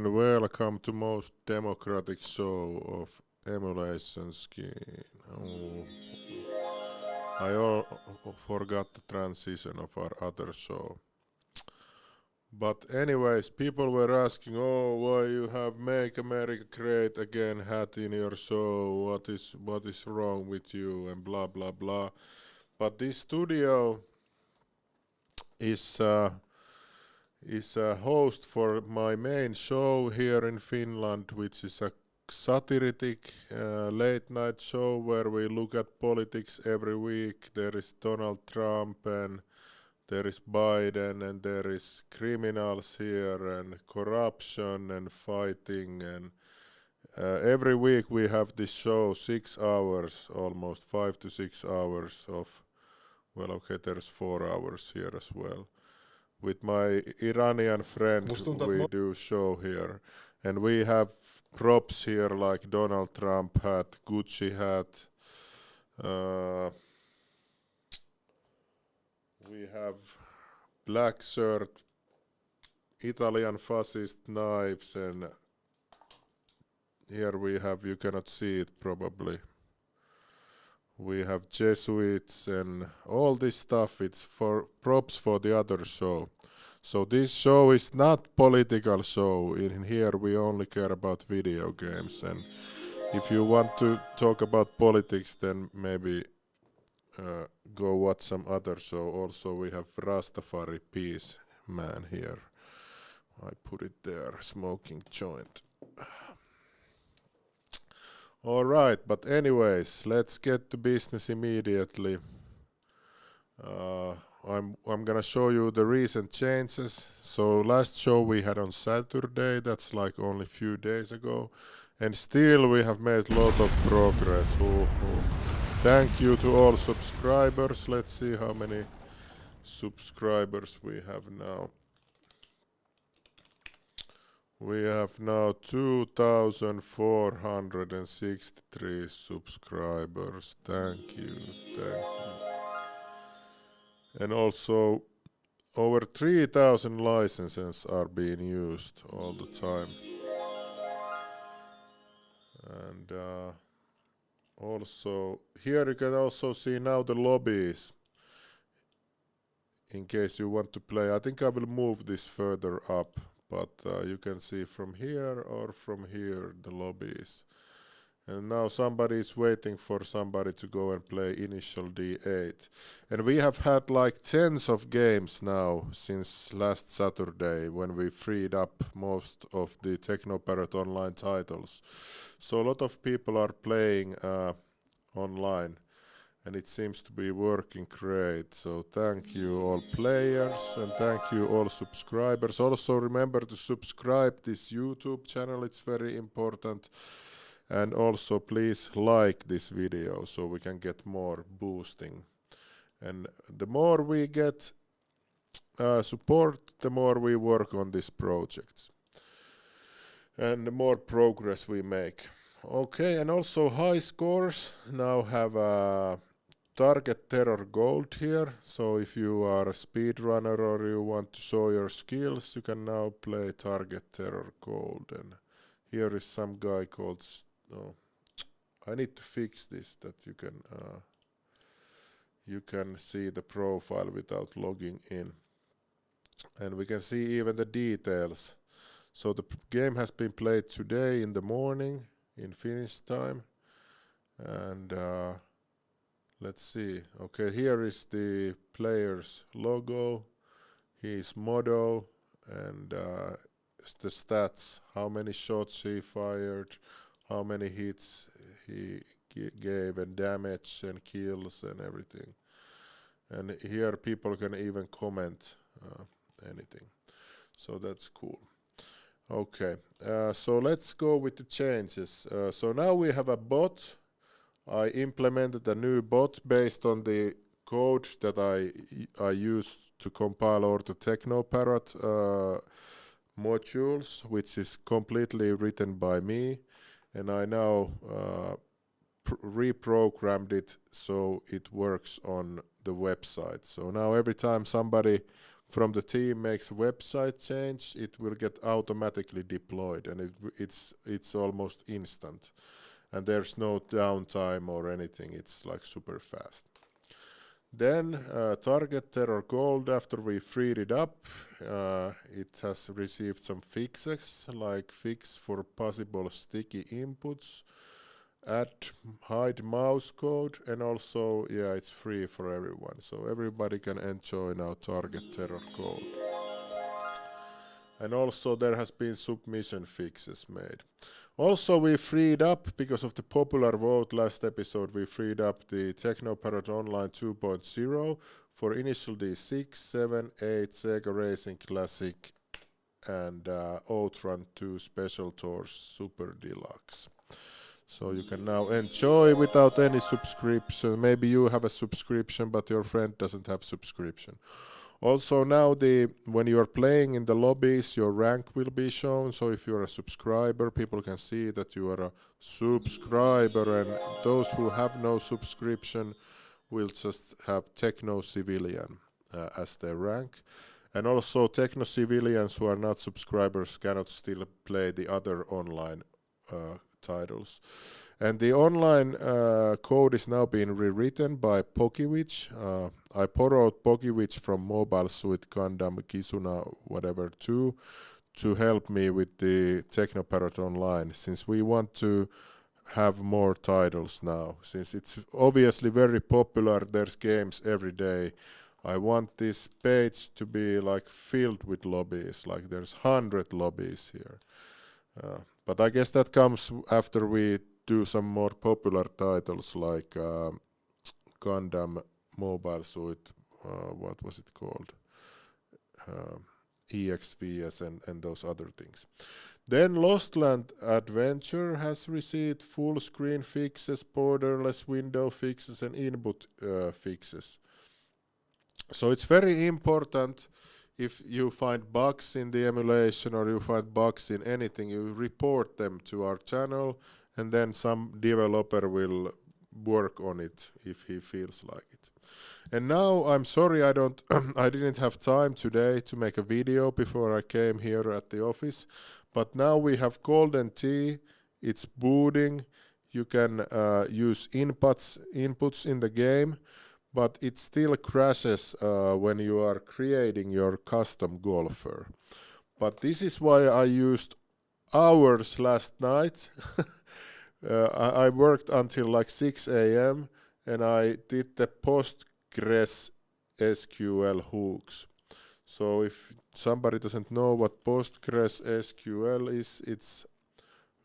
and welcome to most democratic show of emulation scheme. Oh, forgot the transition of our other show. But anyways, people were asking, oh, why you have Make America Great Again hat in your show? What is wrong with you? And blah blah blah. But this studio is a host for my main show here in Finland, which is a satiric late night show where we look at politics every week. There is Donald Trump and there is Biden and there is criminals here and corruption and fighting, and every week we have this show 6 hours, almost 5 to 6 hours of, well, okay, there's 4 hours here as well. With my Iranian friend we do show here, and we have props here like Donald Trump hat, Gucci hat, we have black shirt, Italian fascist knives, and here we have, you cannot see it probably, we have Jesuits and all this stuff. It's for props for the other show. So this show is not political show. In here we only care about video games, and if you want to talk about politics, then maybe go watch some other show. Also we have Rastafari Peace Man here. I put it there, smoking joint. Alright, but anyways, let's get to business immediately. I'm gonna show you the recent changes. So last show we had on Saturday, that's like only a few days ago, and still we have made a lot of progress. Thank you to all subscribers. Let's see how many subscribers we have now. We have now 2,463 subscribers. Thank you. And also over 3,000 licenses are being used all the time. And also here you can also see now the lobbies, in case you want to play. I think I will move this further up, but you can see from here or from here the lobbies. And now somebody is waiting for somebody to go and play Initial D8. And we have had like tens of games now since last Saturday, when we freed up most of the TeknoParrot online titles. So a lot of people are playing online, and it seems to be working great. So thank you all players, and thank you all subscribers. Also remember to subscribe this YouTube channel, it's very important. And also please like this video so we can get more boosting. And the more we get support, the more we work on these projects. And the more progress we make. Okay, and also high scores now have a Target Terror Gold here. So if you are a speedrunner or you want to show your skills, you can now play Target Terror Gold. And here is some guy called... No, I need to fix this, that you can see the profile without logging in, and we can see even the details. So the game has been played today in the morning in Finnish time, and let's see. Okay, here is the player's logo. He is Modo, and the stats: how many shots he fired, how many hits he gave, and damage and kills and everything. And here people can even comment anything. So that's cool. Okay, so let's go with the changes. So now we have a bot. I implemented a new bot based on the code that I used to compile all the TeknoParrot modules, which is completely written by me. And I now reprogrammed it so it works on the website. So now every time somebody from the team makes a website change, it will get automatically deployed, and it's almost instant, and there's no downtime or anything. It's like super fast. Then target terror gold, after we freed it up, it has received some fixes, like fix for possible sticky inputs, hide mouse code, and also, yeah, it's free for everyone, so everybody can enjoy now target terror gold. And also there has been submission fixes made. Also we freed up, because of the popular vote last episode, we freed up the TeknoParrot Online 2.0 for Initial D 6, 7, 8, Sega Racing Classic, and Outrun 2 Special Tours Super Deluxe. So you can now enjoy without any subscription. Maybe you have a subscription, but your friend doesn't have subscription. Also now when you are playing in the lobbies, your rank will be shown. So if you're a subscriber, people can see that you are a subscriber, and those who have no subscription will just have Techno Civilian as their rank. And also Techno Civilians who are not subscribers cannot still play the other online titles. And the online code is now being rewritten by Pokiewicz. I borrowed Pokiewicz from Mobile Suit Gundam Kizuna whatever 2 to help me with the TeknoParrot Online, since we want to have more titles now. Since it's obviously very popular, there's games every day. I want this page to be like filled with lobbies, like there's 100 lobbies here. But I guess that comes after we do some more popular titles like Gundam Mobile Suit, what was it called? EXVS and those other things. Then Lostland Adventure has received full screen fixes, borderless window fixes, and input fixes. So it's very important, if you find bugs in the emulation or you find bugs in anything, you report them to our channel, and then some developer will work on it if he feels like it. And now I'm sorry I didn't have time today to make a video before I came here at the office, but now we have Golden Tea, it's booting, you can use inputs in the game, but it still crashes when you are creating your custom golfer. But this is why I used hours last night. I worked until like 6 a.m. and I did the PostgreSQL hooks. So if somebody doesn't know what PostgreSQL is, it's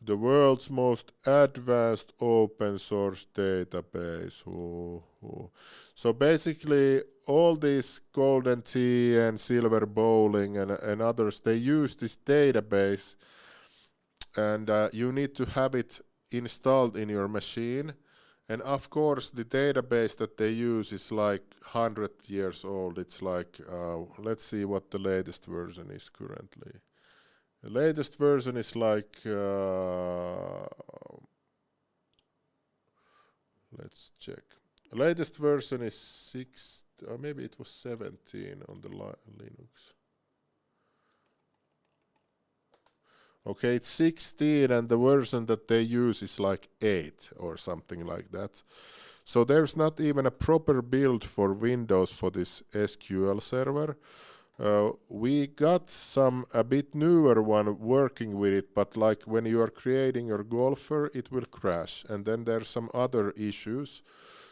the world's most advanced open source database. So basically all these Golden Tea and Silver Bowling and others, they use this database, and you need to have it installed in your machine. And of course the database that they use is like 100 years old. It's like, let's see what the latest version is currently. The latest version is like, let's check. The latest version is 6, or maybe it was 17 on the Linux. Okay, it's 16, and the version that they use is like 8 or something like that. So there's not even a proper build for Windows for this SQL server. We got a bit newer one working with it, but like when you are creating your golfer, it will crash, and then there's some other issues.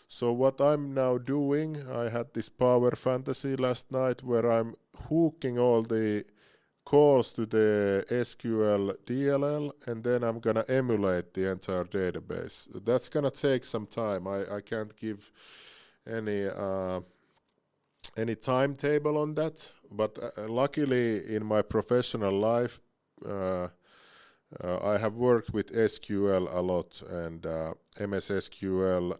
So what I'm now doing, I had this power fantasy last night where I'm hooking all the calls to the SQL DLL, and then I'm gonna emulate the entire database. That's gonna take some time. I can't give any timetable on that, but luckily in my professional life I have worked with SQL a lot, and MS SQL,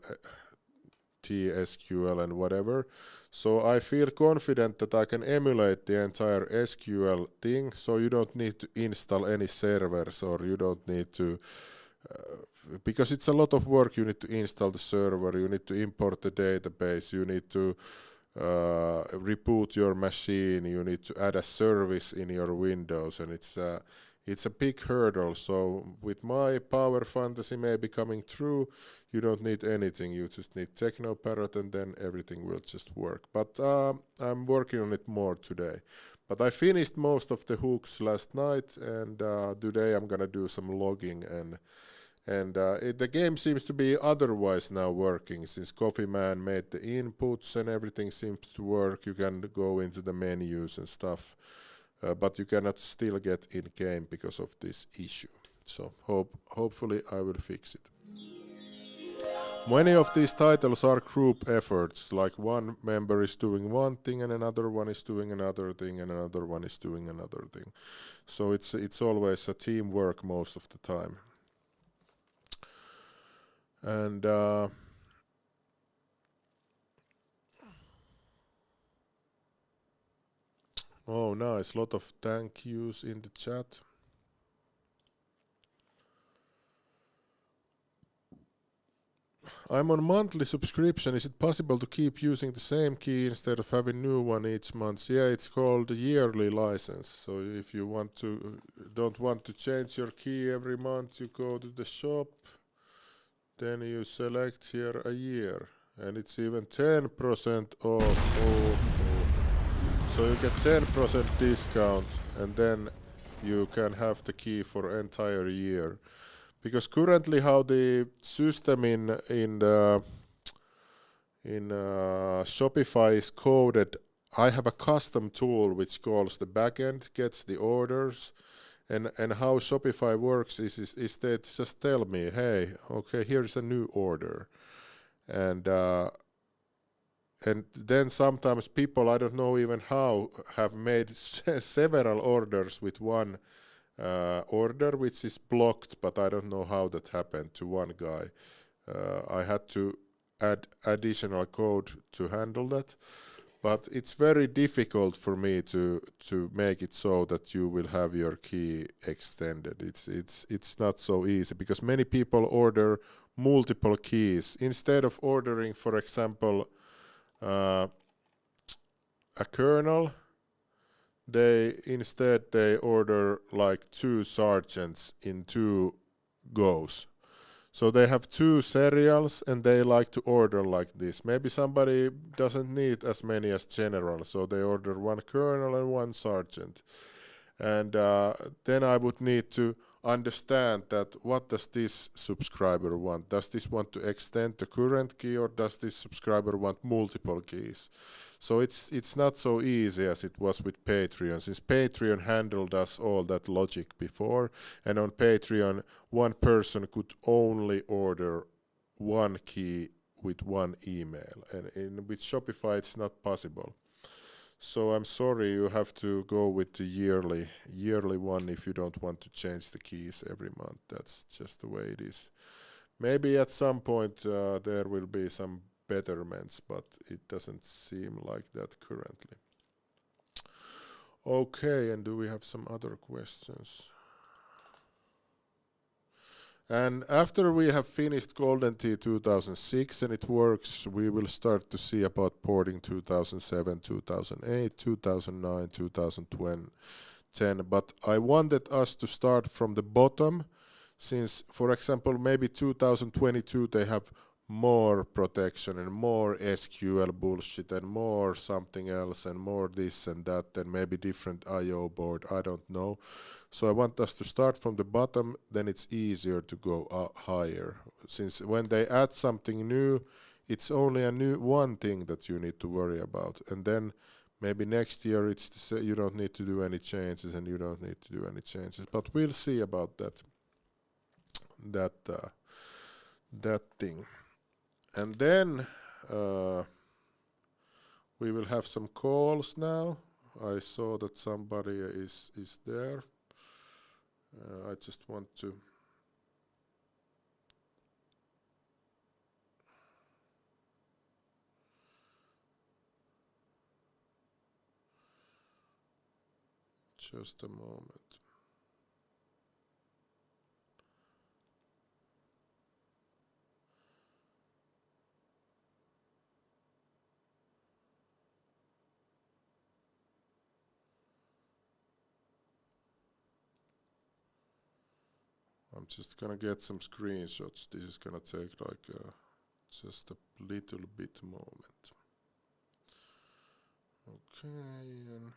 TSQL and whatever. So I feel confident that I can emulate the entire SQL thing, so you don't need to install any servers, or you don't need to, because it's a lot of work. You need to install the server, you need to import the database, you need to reboot your machine, you need to add a service in your Windows, and it's a big hurdle. So with my power fantasy maybe coming through, you don't need anything, you just need TeknoParrot and then everything will just work. But I'm working on it more today. But I finished most of the hooks last night, and today I'm gonna do some logging, and the game seems to be otherwise now working, since Coffee Man made the inputs and everything seems to work. You can go into the menus and stuff, but you cannot still get in game because of this issue. So hopefully I will fix it. Many of these titles are group efforts, like one member is doing one thing and another one is doing another thing and another one is doing another thing. So it's always a teamwork most of the time. And oh, nice, lot of thank yous in the chat. I'm on monthly subscription. Is it possible to keep using the same key instead of having new one each month? Yeah, it's called a yearly license. So if you don't want to change your key every month, you go to the shop, then you select here a year, and it's even 10% off. So you get 10% discount, and then you can have the key for entire year. Because currently how the system in Shopify is coded, I have a custom tool which calls the backend, gets the orders, and how Shopify works is they just tell me, hey, okay, here's a new order, and then sometimes people, I don't know even how, have made several orders with one order which is blocked, but I don't know how that happened to one guy. I had to add additional code to handle that, but it's very difficult for me to make it so that you will have your key extended. It's not so easy, because many people order multiple keys instead of ordering, for example, a kernel. They order like 2 sergeants in 2 goes. So they have 2 serials and they like to order like this. Maybe somebody doesn't need as many as general, so they order 1 kernel and 1 sergeant. And then I would need to understand that what does this subscriber want? Does this want to extend the current key, or does this subscriber want multiple keys? So it's not so easy as it was with Patreon, since Patreon handled us all that logic before, and on Patreon one person could only order 1 key with 1 email, and with Shopify it's not possible. So I'm sorry, you have to go with the yearly one if you don't want to change the keys every month. That's just the way it is. Maybe at some point there will be some betterments, but it doesn't seem like that currently. Okay, and do we have some other questions? And after we have finished Golden Tee 2006 and it works, we will start to see about porting 2007, 2008, 2009, 2010. But I wanted us to start from the bottom, since, for example, maybe 2022 they have more protection and more SQL bullshit and more something else and more this and that and maybe different IO board, I don't know. So I want us to start from the bottom, then it's easier to go higher. Since when they add something new, it's only a new one thing that you need to worry about. And then maybe next year it's you don't need to do any changes and you don't need to do any changes. But we'll see about that thing. And then we will have some calls now. I saw that somebody is there. I just want to just a moment. I'm just gonna get some screenshots. This is gonna take like just a little bit moment. Okay, and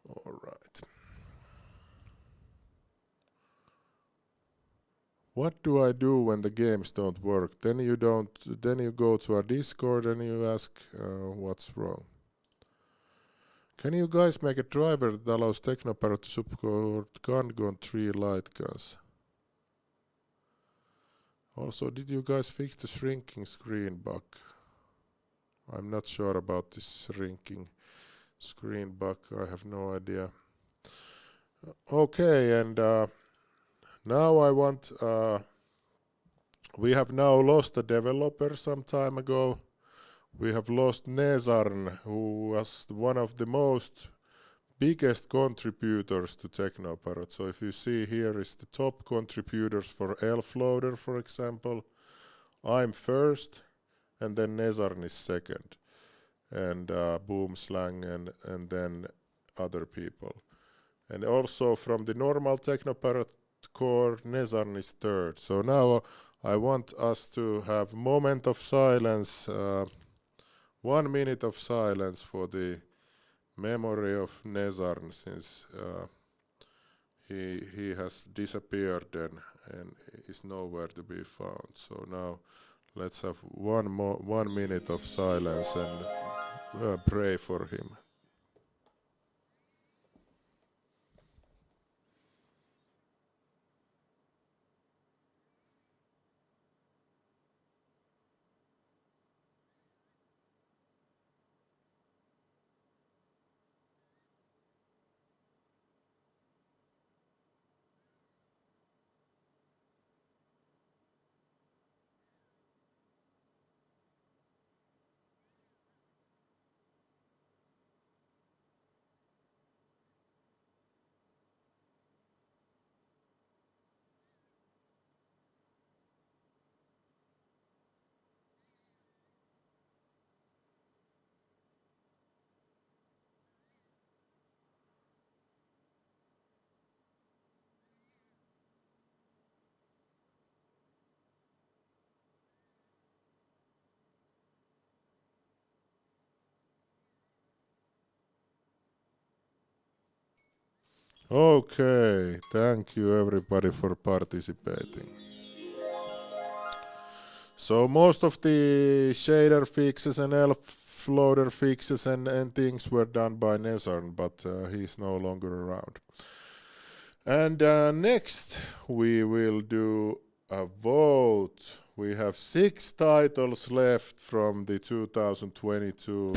all right. What do I do when the games don't work? Then you go to our Discord and you ask what's wrong. Can you guys make a driver that allows TeknoParrot to support gun 3 light guns? Also, did you guys fix the shrinking screen bug? I'm not sure about this shrinking screen bug. I have no idea. Okay, and now I want... we have now lost a developer some time ago. We have lost Nezarn, who was one of the most biggest contributors to TeknoParrot. So if you see here is the top contributors for Elfloader, for example. I'm first, and then Nezarn is second, and Boomslang, and then other people. And also from the normal TeknoParrot core, Nezarn is third. So now I want us to have moment of silence, 1 minute of silence for the memory of Nezarn, since he has disappeared and is nowhere to be found. So now let's have 1 minute of silence and pray for him. Okay, thank you everybody for participating. So most of the shader fixes and Elfloader fixes and things were done by Nezarn, but he's no longer around. And next we will do a vote. We have 6 titles left from the 2022.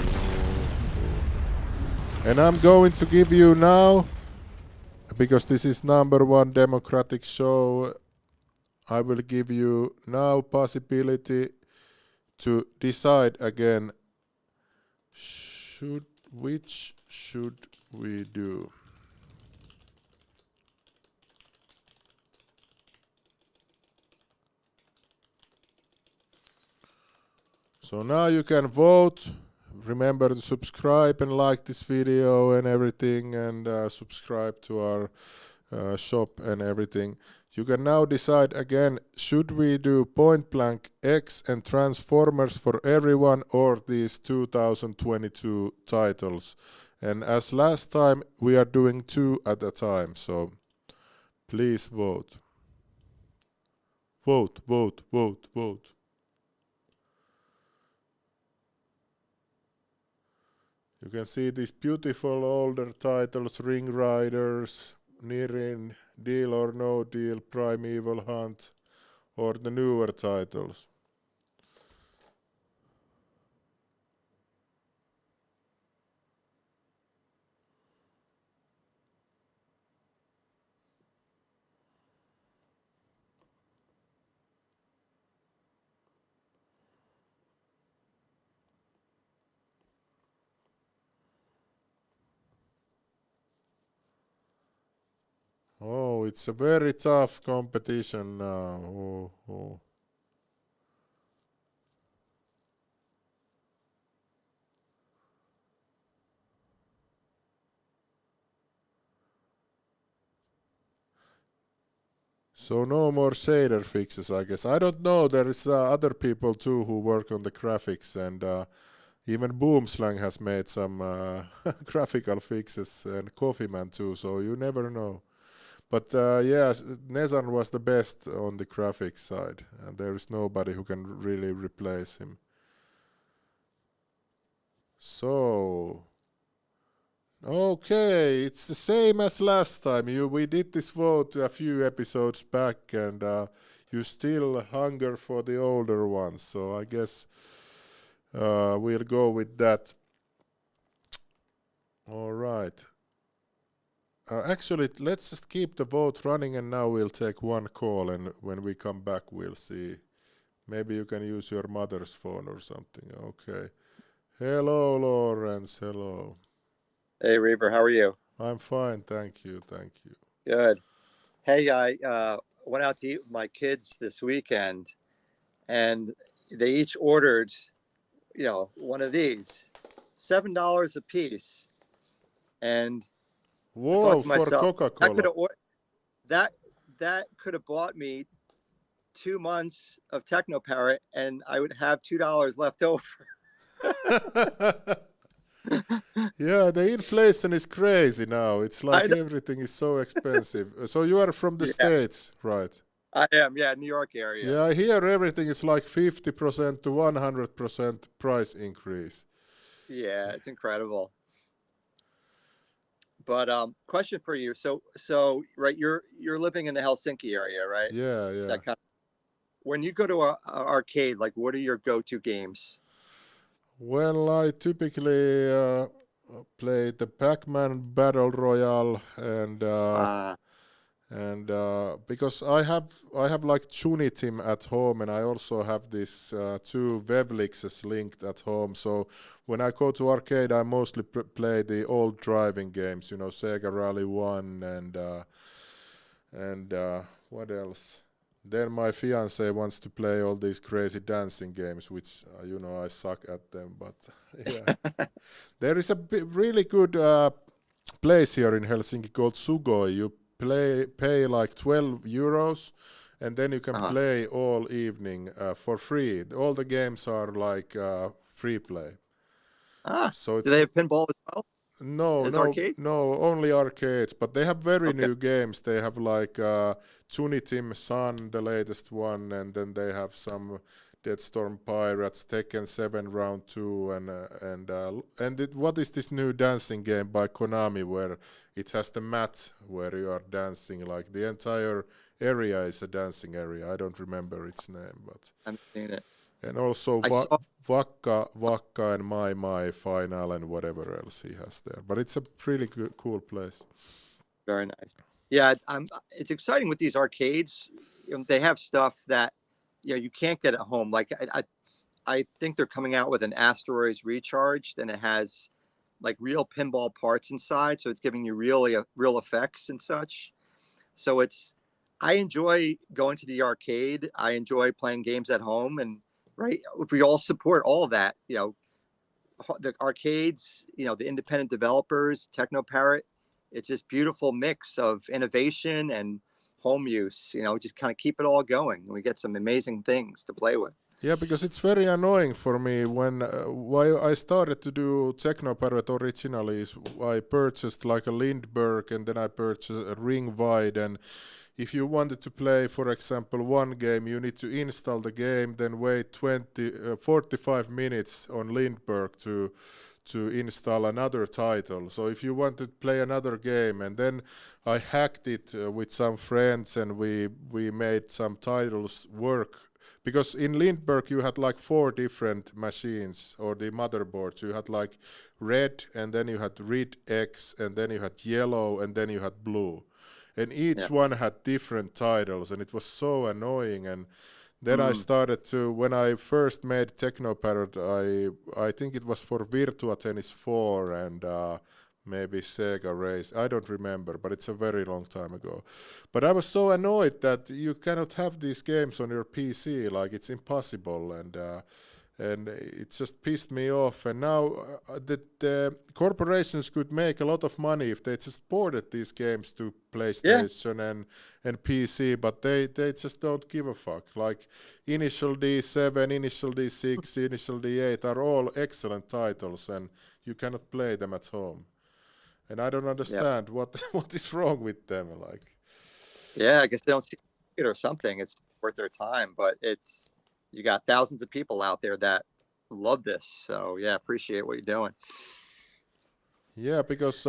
And I'm going to give you now, because this is #1 democratic show, I will give you now possibility to decide again which should we do. So now you can vote. Remember to subscribe and like this video and everything, and subscribe to our shop and everything. You can now decide again, should we do Point Blank X and Transformers for everyone, or these 2022 titles. And as last time, we are doing 2 at a time, so please vote. Vote, vote, vote, vote. You can see these beautiful older titles: Ring Riders, Nirin, Deal or No Deal, Primeval Hunt, or the newer titles. Oh, it's a very tough competition now. Oh. So no more shader fixes, I guess. I don't know. There is other people too who work on the graphics, and even Boomslang has made some graphical fixes, and Coffeeman too. So you never know. But yes, Nezan was the best on the graphics side, and there is nobody who can really replace him. So, okay, it's the same as last time. We did this vote a few episodes back, and you still hunger for the older ones. So I guess we'll go with that. All right. Actually, let's just keep the vote running, and now we'll take one call, and when we come back, we'll see. Maybe you can use your mother's phone or something. Okay. Hello, Lawrence. Hello. Hey, Reaver, how are you? I'm fine, thank you, thank you. Good. Hey, I went out to eat with my kids this weekend, and they each ordered, one of these, $7 a piece. And I thought Whoa, to for myself, Coca-Cola. that could have bought me 2 months of TeknoParrot, and I would have $2 left over. Yeah, the inflation is crazy now. It's like know. everything is so expensive. So you are from the Yeah, States, right? I am. Yeah, New York area. Yeah, here everything is like 50% to 100% price increase. Yeah, it's incredible. But question for you. So right, you're living in the Helsinki area, right? Yeah, yeah. That kind of, when you go to a arcade, like what are your go-to games? Well, I typically play the Pac-Man Battle Royale, and because I have like Junitim at home, and I also have this two Weblinks linked at home. So when I go to arcade, I mostly play the old driving games, Sega Rally 1 and what else? Then my fiance wants to play all these crazy dancing games, which I suck at them. But yeah, there is a really good place here in Helsinki called Sugoi. You pay like €12, and then you can play all evening for free. All the games are like free play. So do they have pinball as well? No, only arcades, but they have very new games. They have like Junitim Sun, the latest one, and then they have some Deadstorm Pirates, Tekken 7 Round 2, what is this new dancing game by Konami where it has the mat where you are dancing, like the entire area is a dancing area. I don't remember its name, but I haven't seen it. And also Vakka and My Final and whatever else he has there. But it's a pretty cool place. Very nice. Yeah, it's exciting with these arcades. They have stuff that you can't get at home. Like I think they're coming out with an Asteroids Recharged, and it has like real pinball parts inside, so it's giving you real effects and such. So I enjoy going to the arcade. I enjoy playing games at home, and right, if we all support all of that, the arcades, the independent developers, TeknoParrot, it's this beautiful mix of innovation and home use, just kind of keep it all going, and we get some amazing things to play with. Yeah, because it's very annoying for me when why I started to do TeknoParrot originally is I purchased like a Lindbergh, and then I purchased a Ring Wide, and if you wanted to play, for example, one game, you need to install the game, then wait 45 minutes on Lindbergh to install another title. So if you want to play another game, and then I hacked it with some friends, and we made some titles work. Because in Lindbergh you had like 4 different machines, or the motherboards. You had like red, and then you had red X, and then you had yellow, and then you had blue. And each one had different titles, and it was so annoying. And then I started to, when I first made TeknoParrot, I think it was for Virtua Tennis 4 and maybe Sega Race. I don't remember, but it's a very long time ago. But I was so annoyed that you cannot have these games on your PC, like it's impossible. And and it just pissed me off. And now the corporations could make a lot of money if they just ported these games to PlayStation and PC, but they just don't give a fuck. Like Initial D7, Initial D6, Initial D8 are all excellent titles, and you cannot play them at home. And I don't understand what is wrong with them. Like, yeah, I guess they don't see it or something. It's worth their time, but you got thousands of people out there that love this. So yeah, appreciate what you're doing. yeah, because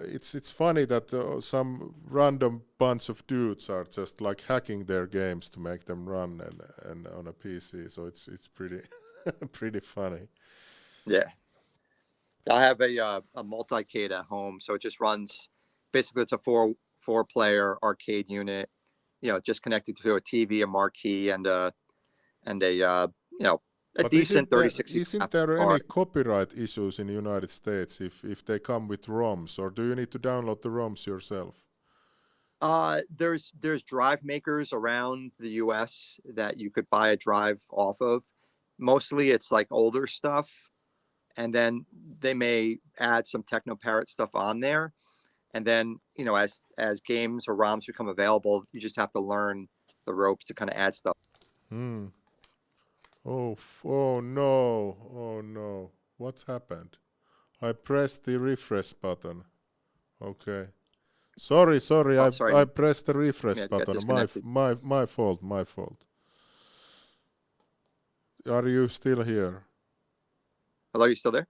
it's funny that some random bunch of dudes are just like hacking their games to make them run and on a PC. So it's pretty pretty funny. Yeah. I have a multi-cade at home, so it just runs. Basically, it's a four-player arcade unit. Just connected to a TV, a marquee, and a But decent 3060. Isn't there any copyright issues in the United States if they come with ROMs, or do you need to download the ROMs yourself? There's drive makers around the U.S. that you could buy a drive off of. Mostly, it's like older stuff. And then they may add some TeknoParrot stuff on there. And then, as games or ROMs become available, you just have to learn the ropes to kind of add stuff. Oh no. What's happened? I pressed the refresh button. Okay. Sorry. I pressed the refresh button. My fault. Are you still here? Hello, you still there?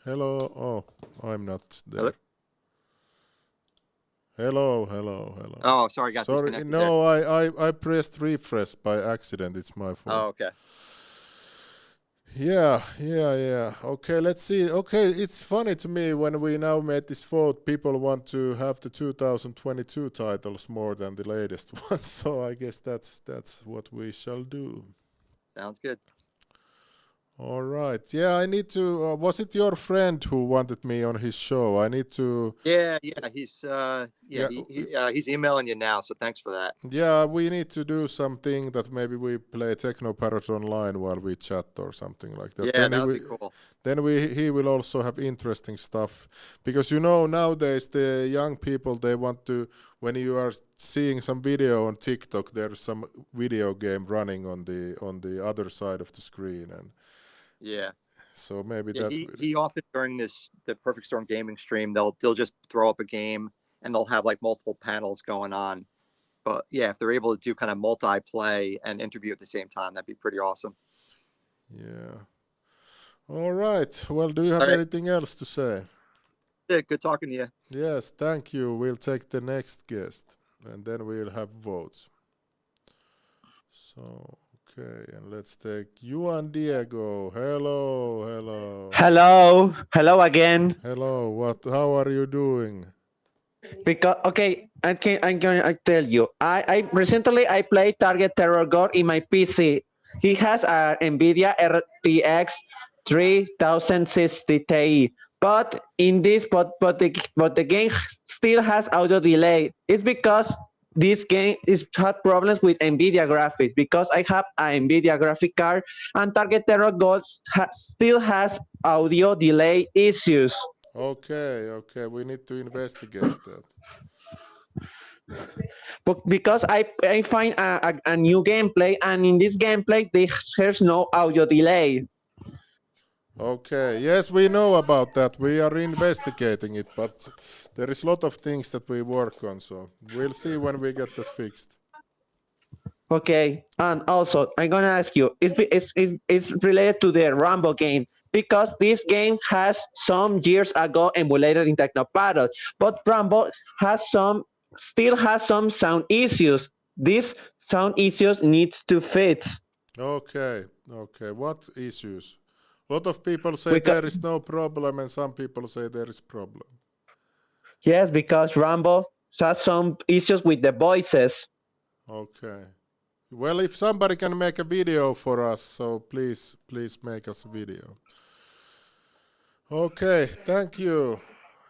Hello. Oh, I'm not there. Hello. Oh, sorry, got disconnected. No, I pressed refresh by accident. It's my fault. Oh, okay. Yeah. Okay, let's see. Okay, it's funny to me when we now made this vote, people want to have the 2022 titles more than the latest ones. So I guess that's what we shall do. Sounds good. All right. Yeah, I need to. Was it your friend who wanted me on his show? I need to. Yeah. He's he's emailing you now. So thanks for that. Yeah, we need to do something that maybe we play TeknoParrot online while we chat or something like that. Yeah, that'd be cool. Then he will also have interesting stuff, because nowadays the young people, they want to, when you are seeing some video on TikTok, there's some video game running on the other side of the screen, and yeah. So maybe he often during the Perfect Storm gaming stream, they'll just throw up a game and they'll have like multiple panels going on. But yeah, if they're able to do kind of multi-play and interview at the same time, that'd be pretty awesome. Yeah. All right. Well, do you have anything else to say? Yeah, good talking to you. Yes, thank you. We'll take the next guest and then we'll have votes. So, okay, and let's take Juan Diego. Hello. Hello again. Hello. How are you doing? Because I'm gonna tell you. I recently played Target Terror God in my PC. He has a NVIDIA RTX 3060 Ti, but the game still has audio delay. It's because this game had problems with NVIDIA graphics, because I have an NVIDIA graphic card, and Target Terror God still has audio delay issues. Okay, we need to investigate that. But because I find a new gameplay, and in this gameplay there's no audio delay. Okay, yes, we know about that. We are investigating it, but there is a lot of things that we work on, so we'll see when we get that fixed. Okay, and also I'm gonna ask you, it's related to the Rambo game, because this game has some years ago emulated in TeknoParrot, but Rambo still has some sound issues. These sound issues needs to fix. Okay, what issues? A lot of people say there is no problem, and some people say there is problem. Yes, because Rambo has some issues with the voices. Okay. Well, if somebody can make a video for us, so please make us a video. Okay, thank you.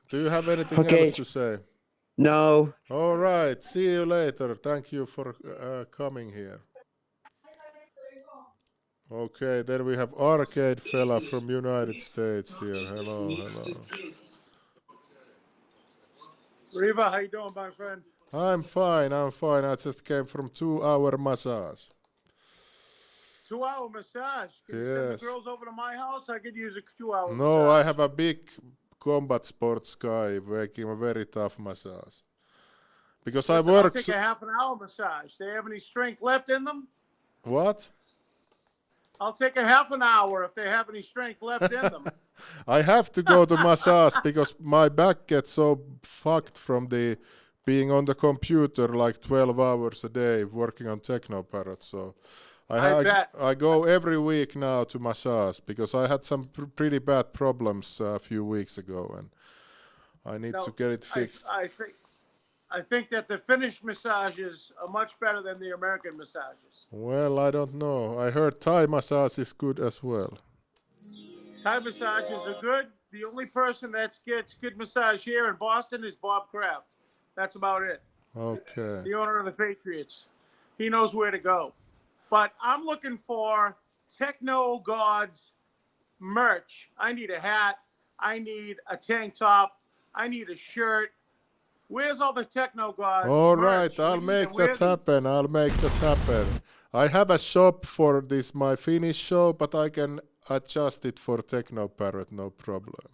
Do you have anything else to say? No. All right, see you later. Thank you for coming here. Okay, then we have Arcade Fella from United States here. Hello, hello. Riva, how you doing, my friend? I'm fine, I'm fine. I just came from 2-hour massage. 2-hour massage. Can you send the Yes. girls over to my house? I could use a 2-hour No, massage. I have a big combat sports guy making a very tough massage. Because Listen, I work... I'll take a half an hour massage. They have any strength left in them? What? I'll take a half an hour if they have any strength left in them. I have to go to massage because my back gets so fucked from the being on the computer like 12 hours a day working on TeknoParrot. So I bet. I go every week now to massage because I had some pretty bad problems a few weeks ago and I need to get it fixed. I think that the Finnish massages are much better than the American massages. Well, I don't know. I heard Thai massage is good as well. Thai massages are good. The only person that gets good massage here in Boston is Bob Kraft. That's about it. Okay. The owner of the Patriots. He knows where to go. But I'm looking for Techno Gods merch. I need a hat. I need a tank top. I need a shirt. Where's all the Techno Gods All merch? right, I'll make that happen. I'll make that happen. I have a shop for this, my Finnish show, but I can adjust it for TeknoParrot, no problem.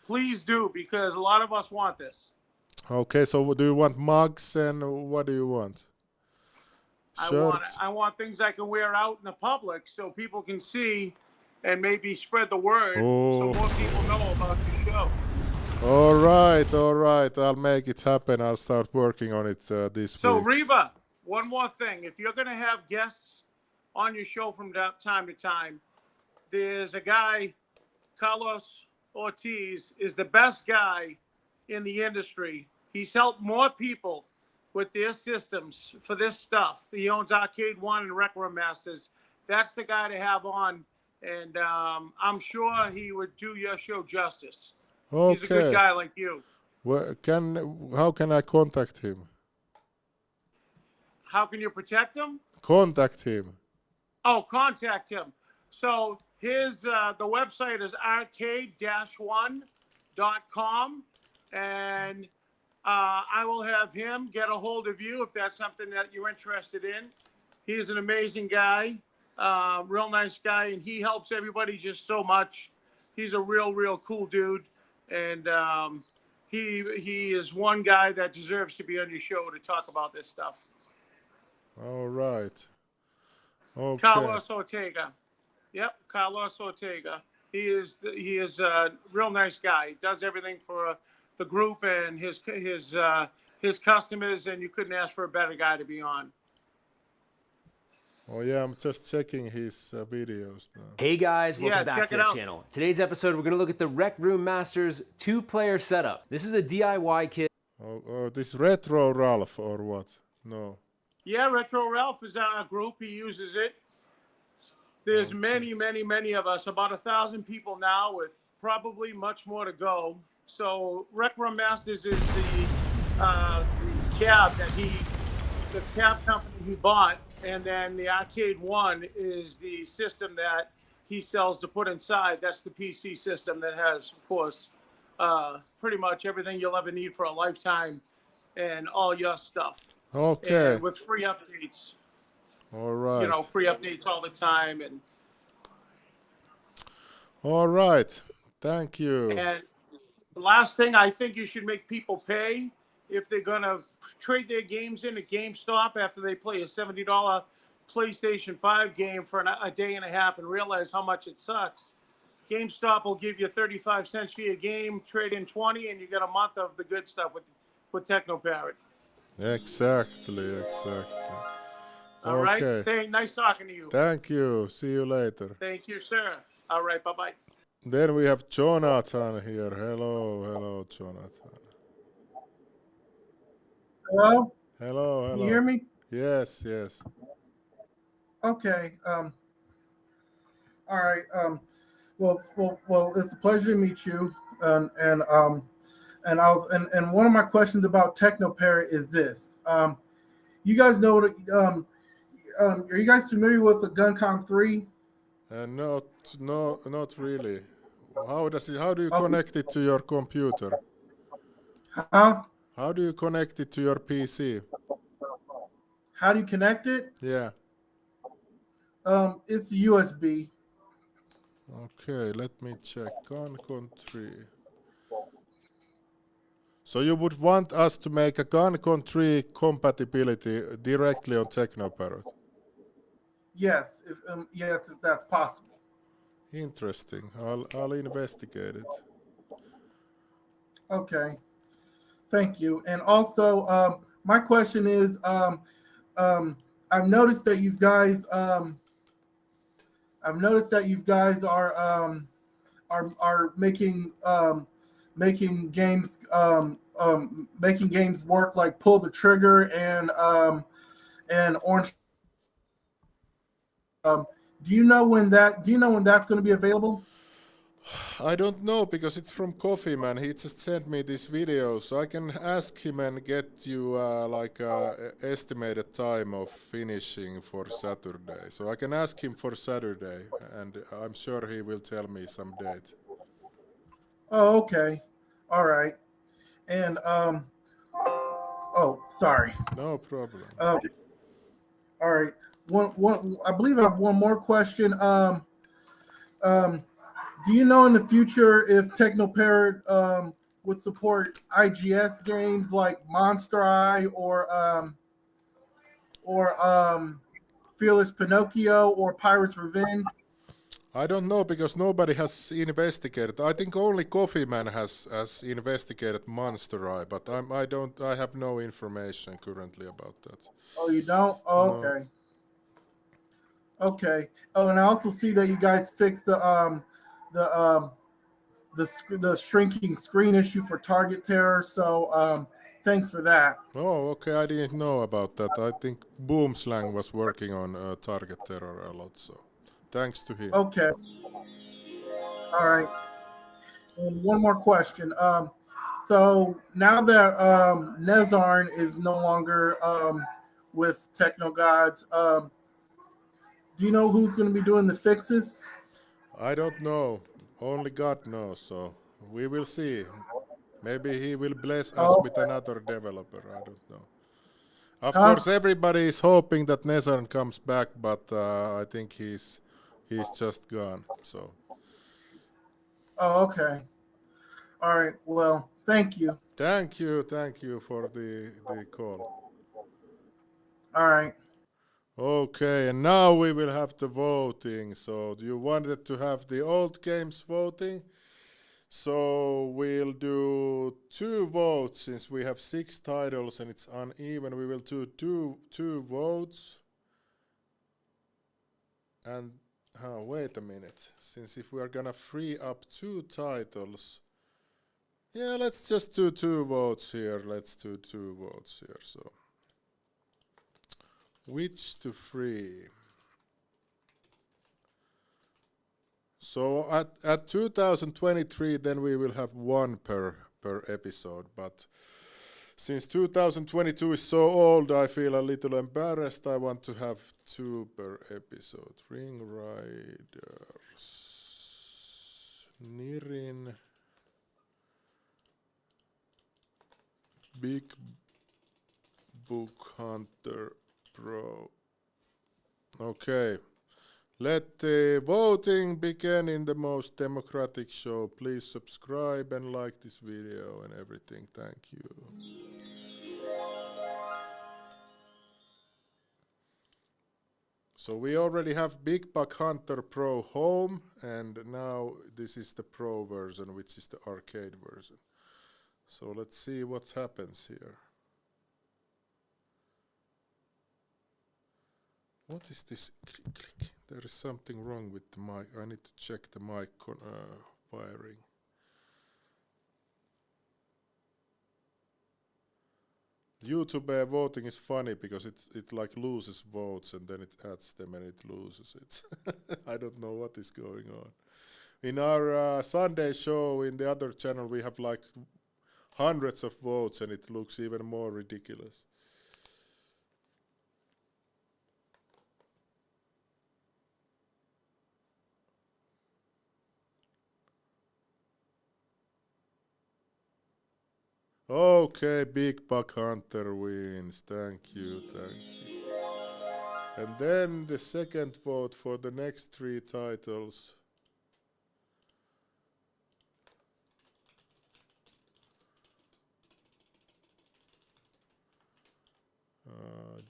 Please do, because a lot of us want this. Okay, so do you want mugs and what do you want? I want things I can wear out in the public so people can see and maybe spread the word so more people know about the show. All right. I'll make it happen. I'll start working on it this week. So, Riva, one more thing. If you're going to have guests on your show from time to time, there's a guy, Carlos Ortiz, is the best guy in the industry. He's helped more people with their systems for this stuff. He owns Arcade One and Rec Room Masters. That's the guy to have on, and I'm sure he would do your show justice. Okay. He's a good guy like you. Well, how can I contact him? How can you protect him? Contact him. Oh, contact him. So his the website is arcade-1.com, and I will have him get a hold of you if that's something that you're interested in. He's an amazing guy, real nice guy, and he helps everybody just so much. He's a real cool dude, and he is one guy that deserves to be on your show to talk about this stuff. All right. Okay. Carlos Ortega. Yep, Carlos Ortega. He is a real nice guy. He does everything for the group and his customers, and you couldn't ask for a better guy to be on. Oh yeah, I'm just checking his videos now. Hey guys, welcome back to the out. channel. Today's episode, we're going to look at the Rec Room Masters 2-player setup. This is a DIY kit. Oh, this Retro Ralph or what? No. Yeah, Retro Ralph is on our group. He uses it. There's many of us, about 1,000 people now, with probably much more to go. So Rec Room Masters is the cab the cab company he bought, and then the Arcade One is the system that he sells to put inside. That's the PC system that has, of course, pretty much everything you'll ever need for a lifetime and all your stuff. Okay. And with free updates. All right. You know, free updates all the time. And all right. Thank you. And the last thing, I think you should make people pay if they're going to trade their games in at GameStop after they play a $70 PlayStation 5 game for a day and a half and realize how much it sucks. GameStop will give you 35 cents for your game, trade in 20, and you get a month of the good stuff with TeknoParrot. Exactly. All right. Nice talking to you. Thank you. See you later. Thank you, sir. All right. Bye-bye. Then we have Jonathan here. Hello, Jonathan. Hello? Hello. Can you hear me? Yes. Okay. All right. Well, it's a pleasure to meet you. And one of my questions about TeknoParrot is this. You guys know that are you guys familiar with the GunCon 3 Not really. How do you Oh, connect it to your computer? huh? How do you connect it to your PC? How do you connect it? Yeah. It's USB. Okay, let me check. Gun country. So you would want us to make a gun country compatibility directly on TeknoParrot. Yes, if that's possible. Interesting. I'll investigate it. Okay, thank you. And also, my question is, I've noticed that you guys, are making games work like Pull the Trigger and Orange. Do you know when that's going to be available? I don't know because it's from Coffee Man. He just sent me this video, so I can ask him and get you estimated time of finishing for Saturday. So I can ask him for Saturday, and I'm sure he will tell me some date. Oh, okay, all right. And oh, sorry. No problem. All right. One. I believe I have one more question. Do you know in the future if TeknoParrot would support IGS games like Monster Eye or Fearless Pinocchio or Pirate's Revenge? I don't know because nobody has investigated. I think only Coffee Man has investigated Monster Eye, but I have no information currently about that. Oh, you don't? Oh, No. okay. Okay. Oh, and I also see that you guys fixed the shrinking screen issue for Target Terror. So thanks for that. Oh, okay. I didn't know about that. I think Boomslang was working on Target Terror a lot, so thanks to him. Okay. All right. And one more question. So now that Nezarn is no longer with Techno Gods, do you know who's going to be doing the fixes? I don't know. Only God knows, so we will see. Maybe he will bless us with another developer. I don't know. Of course, everybody is hoping that Nezarn comes back, but I think he's just gone. So. Oh, okay. All right. Well, thank you. Thank you for the call. All right. Okay, and now we will have the voting. So you wanted to have the old games voting. So we'll do 2 votes since we have 6 titles and it's uneven. We will do two votes. And wait a minute. Since if we are gonna free up 2 titles, yeah, let's just do 2 votes here. Let's do 2 votes here. So which to free? So at 2023, then we will have 1 per episode. But since 2022 is so old, I feel a little embarrassed. I want to have 2 per episode. Ring Riders, Nirin, Big Book Hunter Pro. Okay. Let the voting begin in the most democratic show. Please subscribe and like this video and everything. Thank you. So we already have Big Buck Hunter Pro home, and now this is the Pro version, which is the arcade version. So let's see what happens here. What is this? Click. There is something wrong with the mic. I need to check the mic wiring. YouTube voting is funny because it like loses votes and then it adds them and it loses it. I don't know what is going on. In our Sunday show in the other channel we have like hundreds of votes and it looks even more ridiculous. Okay, Big Buck Hunter wins. Thank you, thank you. And then the second vote for the next 3 titles.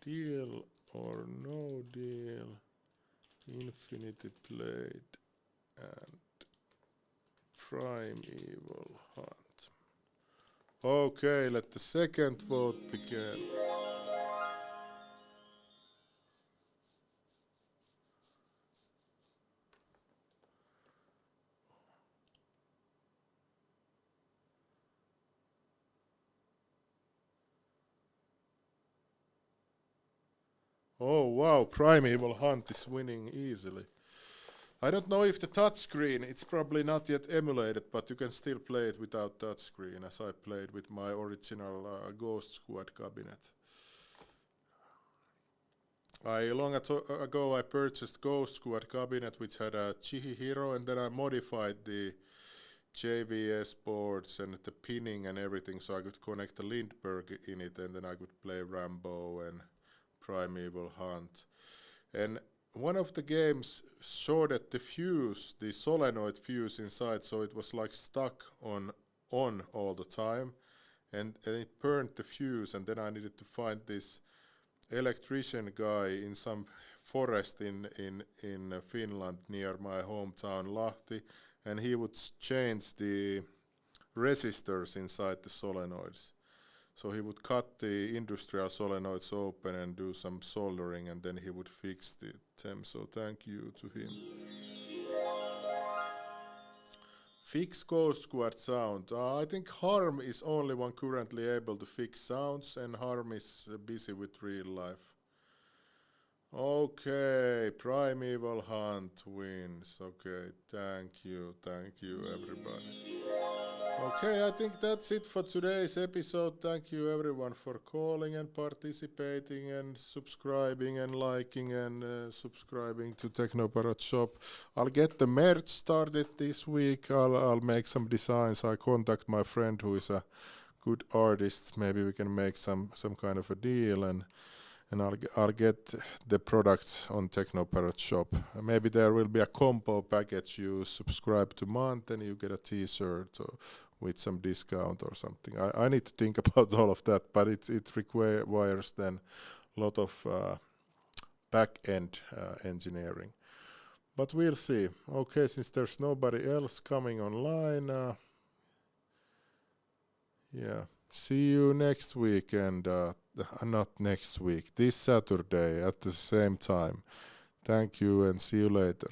Deal or no deal, Infinity Blade and Primeval Hunt. Okay, let the second vote begin. Oh wow, Primeval Hunt is winning easily. I don't know if the touchscreen, it's probably not yet emulated, but you can still play it without touchscreen, as I played with my original Ghost Squad cabinet. Long ago I purchased Ghost Squad cabinet which had a Chihiro, and then I modified the JVS boards and the pinning and everything so I could connect the Lindbergh in it, and then I could play Rambo and Primeval Hunt. And one of the games shorted the fuse, the solenoid fuse inside, so it was like stuck on all the time, and it burned the fuse, and then I needed to find this electrician guy in some forest in Finland near my hometown Lahti, and he would change the resistors inside the solenoids. So he would cut the industrial solenoids open and do some soldering, and then he would fix them. So thank you to him. Fix Ghost Squad sound. I think Harm is only one currently able to fix sounds, and Harm is busy with real life. Okay, Primeval Hunt wins. Okay, thank you everybody. Okay, I think that's it for today's episode. Thank you everyone for calling and participating and subscribing and liking and subscribing to TeknoParrot Shop. I'll get the merch started this week. I'll make some designs. I contact my friend who is a good artist. Maybe we can make some kind of a deal, and I'll get the products on TeknoParrot Shop. Maybe there will be a combo package. You subscribe to month and you get a t-shirt with some discount or something. I need to think about all of that, but it requires then a lot of back-end engineering. But we'll see. Okay, since there's nobody else coming online, yeah. See you next week, and not next week, this Saturday at the same time. Thank you and see you later.